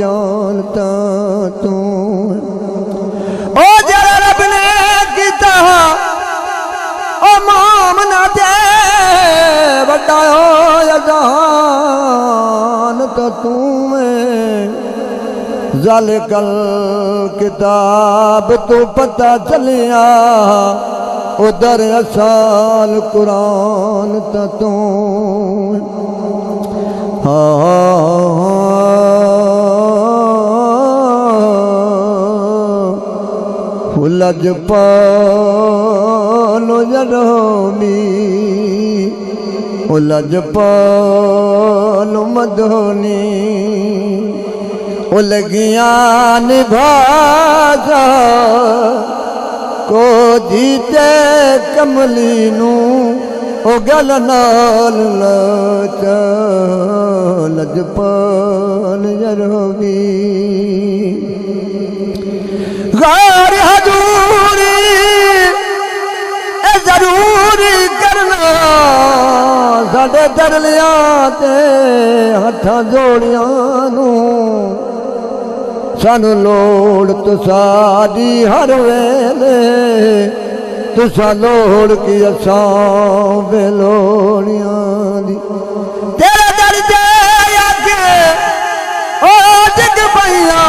जानता तू ओ जरा रब ने किता ओ मामना ते बड़ा यजान तो तू ज़ालिकल किताब तो पता चलिया उधर असाल कुरान तो तू लजपालो जरोमी लजपालो मधोनी लगिया निभाजा को जीते कमली नू ओ गल नाल लचा लजपाल जरोमी गैर हजूरी जरूरी करना साडे दरलिया ते हथा जोड़िया नू सानू लोड़ तुसादी हर वेले तुसा लोड़ की असां बेलोड़िया दी तेरे दर ते आके ओ जग पैया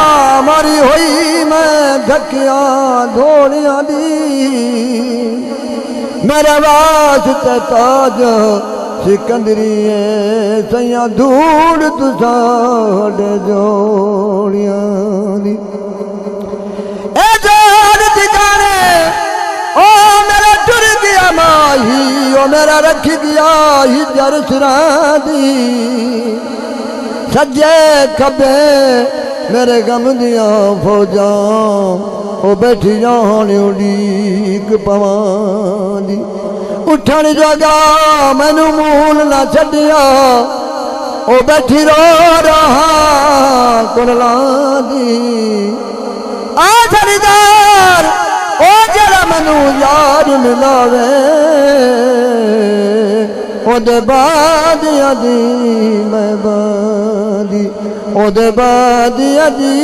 मारी होई मैं धकिया धोलिया दी मेरे वास्ते ताज सिकंदरिए सैया धूड़ तुसाडे जोड़िया दी ए जोड़ ठिकाने ओ मेरा टुर गया माही ओ मेरा रख गया ही जर सिरा दी सज्जे खबे मेरे गम दिया फौजा ओ बैठी जान उड़ीक पवांदी उठन जगा मैनू मूल ना छड़िया ओ बैठी रो रहा कुरला दी आ खरीदार ओ जरा मैनू यार मिलावे ओदे बाद अदी मैं बादी ओदे बाद अदी